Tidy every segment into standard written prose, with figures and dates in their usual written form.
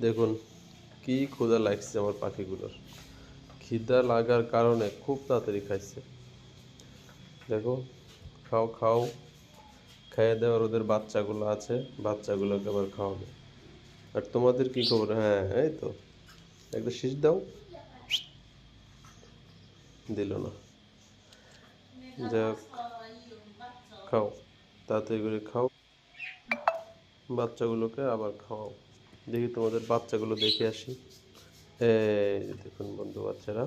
দেখুন কি ক্ষুধা লাগছে আমার পাখিগুলোর। খিদা লাগার কারণে খুব তাড়াতাড়ি খাইছে। দেখো, খাও খাও, খাইয়ে দেওয়ার ওদের বাচ্চাগুলো আছে, বাচ্চাগুলোকে আবার খাওয়াবে। আর তোমাদের কি খবর? হ্যাঁ, এই তো একটা শীষ দাও, দিল না। যাক, খাও, তাড়াতাড়ি করে খাও, বাচ্চাগুলোকে আবার খাওয়াও। দেখি তোমাদের বাচ্চাগুলো দেখে আসি। এই যে দেখুন বন্ধু বাচ্চারা,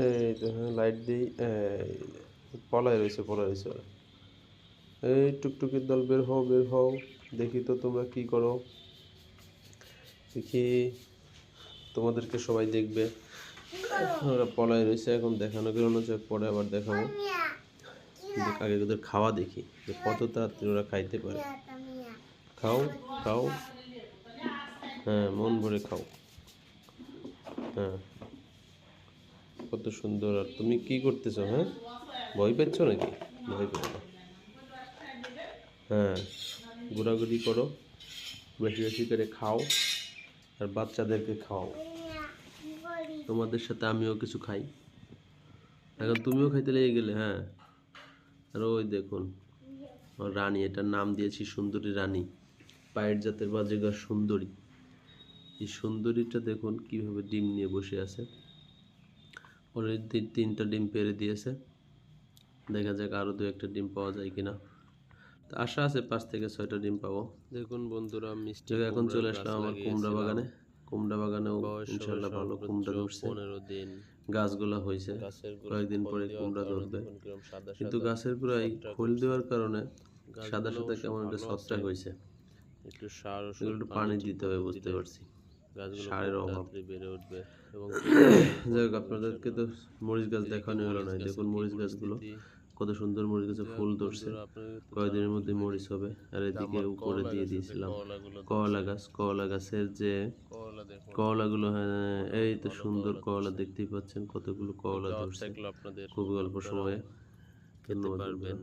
এই তো হ্যাঁ, লাইট দিই। এই যে পলায় রয়েছে, পলায় রয়েছে ওরা। এই টুকটুকির দল, বের হও, বের হও, দেখি তো তোমরা কি করো। দেখি, তোমাদেরকে সবাই দেখবে। ওরা পলায় রয়েছে, এখন দেখানো বেরোনো যাক, পরে আবার দেখাবো। আগে ওদের খাওয়া দেখি যে কত তাড়াতাড়ি ওরা খাইতে পারে। খাও খাও, হ্যাঁ মন ভরে খাও। হ্যাঁ, কত সুন্দর। আর তুমি কি করতেছো? হ্যাঁ, ভয় পাচ্ছ নাকি? ভয় পেও না। হ্যাঁ, ঘোরাঘুরি করো, বেশি বেশি করে খাও, আর বাচ্চাদেরকে খাও। তোমাদের সাথে আমিও কিছু খাই। এখন তুমিও খাইতে লেগে গেলে। হ্যাঁ, আর ওই দেখুন আমার রানী, এটার নাম দিয়েছি সুন্দরী রানী, পায়ের জাতের বাজিগার সুন্দরী। এই সুন্দরীটা দেখুন কিভাবে ডিম নিয়ে বসে আছে। অলরেডি 3টা ডিম পেড়ে দিয়েছে। দেখা যাক আরও 2-1টা ডিম পাওয়া যায় কিনা। তো আশা আছে 5 থেকে 6টা ডিম পাবো। দেখুন বন্ধুরা, মিষ্টি এখন চলে আসলাম আমার কুমড়া বাগানে। কুমড়া বাগানেও ইনশাল্লাহ ভালো কুমড়া ধরছে। 15 দিন গাছগুলো হয়েছে, কয়েকদিন পরে কুমড়া ধরবে। কিন্তু গাছের গোড়ায় খোল দেওয়ার কারণে সাদা সাদা কেমন একটা ছত্রাক হয়েছে। একটু সার এগুলো একটু পানি দিতে হবে, বুঝতে পারছি। সারের অভাব বেড়ে উঠবে। এবং যাই হোক, আপনাদেরকে তো মরিচ গাছ দেখানো হলো না। দেখুন মরিচ গাছগুলো কত সুন্দর, মরিচ গাছে ফুল ধরছে। কয়েকদিনের মধ্যে মরিচ হবে। আর এদিকে উপরে দিয়ে দিয়েছিলাম করলা গাছ। করলা গাছের যে করলাগুলো, হ্যাঁ এই তো সুন্দর করলা, দেখতেই পাচ্ছেন কতগুলো করলা ধরছে খুব অল্প সময়ে। ধন্যবাদ বন্ধুরা।